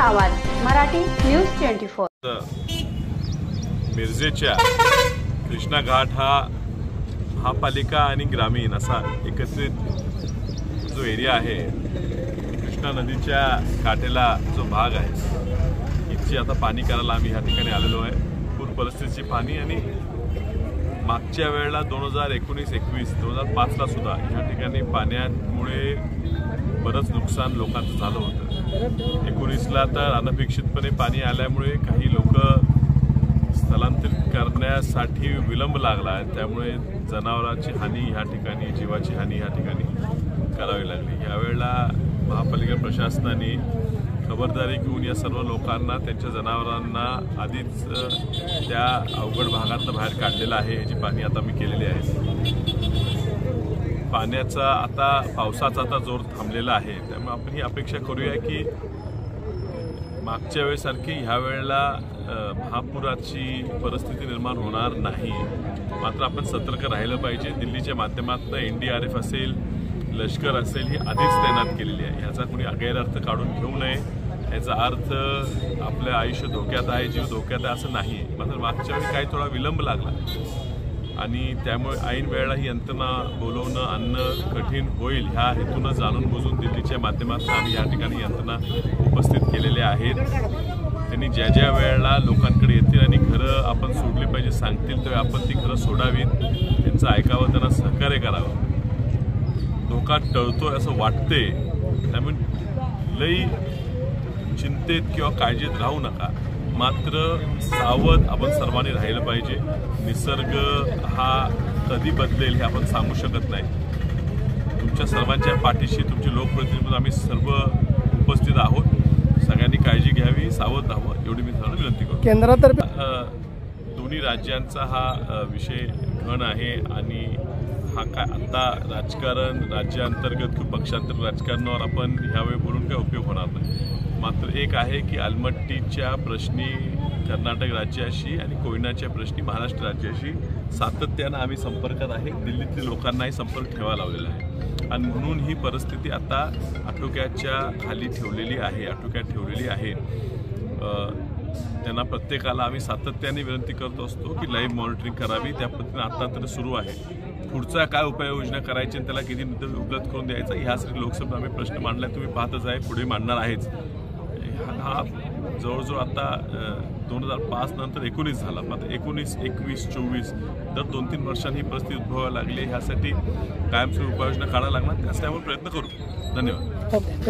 आवाज मराठी न्यूज 24। मिरजेच्या कृष्णा घाट हा महापालिका आणि ग्रामीण असा एकत्रित जो एरिया आहे, कृष्णा नदीच्या काठेला जो भाग आहे, इथची आता पाणी करायला आम्ही ह्या ठिकाणी आलेलो आहे। पूर परिस्थितीची पाणी आणि मागच्या वेळेला 2019-21 2005ला सुद्धा ह्या ठिकाणी पाण्यामुळे बरंच नुकसान लोकांचं झालं होतं। 19ला तर अनपेक्षितपणे पाणी आल्यामुळे काही लोक स्थलांतरित करण्यासाठी विलंब लागला, त्यामुळे जनावरांची हानी ह्या ठिकाणी, जीवाची हानी ह्या ठिकाणी करावी लागली। यावेळेला महापालिका प्रशासनाने खबरदारी घेऊन या सर्व लोकांना, त्यांच्या जनावरांना आधीच त्या अवघड भागातून बाहेर काढलेलं आहे। याची पाहणी आता मी केलेली आहे। पाण्याचा आता पावसाचा आता जोर थांबलेला आहे, त्यामुळे आपण ही अपेक्षा करूया की मागच्या वेळेसारखी ह्या वेळेला महापुराची परिस्थिती निर्माण होणार नाही। मात्र आपण सतर्क राहिलं पाहिजे। दिल्लीच्या माध्यमातून NDRF असेल, लष्कर असेल ही आधीच तैनात केलेली आहे। ह्याचा कोणी गैरअर्थ काढून घेऊ नये। याचा अर्थ आपलं आयुष्य धोक्यात आहे, जीव धोक्यात आहे असं नाही। मात्र मागच्या वेळी काही थोडा विलंब लागला आणि त्यामुळे ऐन वेळेला ही यंत्रणा बोलवणं आणणं कठीण होईल, ह्या हेतूनं जाणून बुजून दिल्लीच्या माध्यमातून आम्ही या ठिकाणी यंत्रणा उपस्थित केलेल्या आहेत। त्यांनी ज्या ज्या वेळेला लोकांकडे येतील आणि घरं आपण सोडली पाहिजे सांगतील तेव्हा आपण ती घरं सोडावीत, त्यांचं ऐकावं, त्यांना सहकार्य करावं। धोका टळतोय असं वाटते, त्यामुळे लई चिंतेत किंवा काळजीत राहू नका। मात्र सावध आपण सर्वांनी राहिलं पाहिजे। निसर्ग हा कधी बदलेल हे आपण सांगू शकत नाही। तुमच्या सर्वांच्या पाठीशी तुमचे लोकप्रतिनिधी म्हणून आम्ही सर्व उपस्थित आहोत। सगळ्यांनी काळजी घ्यावी, सावध राहावं एवढी मी सर्वांना विनंती करतो। केंद्रातर्फे दोन्ही राज्यांचा हा विषय घन आहे आणि हा काय आता राजकारण, राज्यांतर्गत किंवा पक्षांतर्गत राजकारणावर आपण ह्यावेळी बोलून काय उपयोग होणार नाही। मात्र एक आहे की अलमट्टीच्या प्रश्नी कर्नाटक राज्याशी आणि कोयनाच्या प्रश्नी महाराष्ट्र राज्याशी सातत्यानं आम्ही संपर्कात आहे। दिल्लीतील लोकांनाही संपर्क ठेवायला लावलेला आहे आणि म्हणून ही परिस्थिती आता आटोक्याच्या खाली ठेवलेली आहे। त्यांना प्रत्येकाला आम्ही सातत्याने विनंती करत असतो की लाईव्ह मॉनिटरिंग करावी। त्या पद्धतीने आता तर सुरू आहे। पुढचा काय उपाययोजना करायची आणि त्याला किती निधी उपलब्ध करून द्यायचा ह्यासाठी लोकसभेत आम्ही प्रश्न मांडला, तुम्ही पाहतच आहे, पुढे मांडणार आहेच। हा जवळजवळ आता 2005 नंतर 19 झाला, मात्र 19, 21, 24 दर 2-3 वर्षांनी ही परिस्थिती उद्भवायला लागली। ह्यासाठी कायमस्वरूपी उपाययोजना काढायला लागणार, त्यासाठी आपण प्रयत्न करू। धन्यवाद।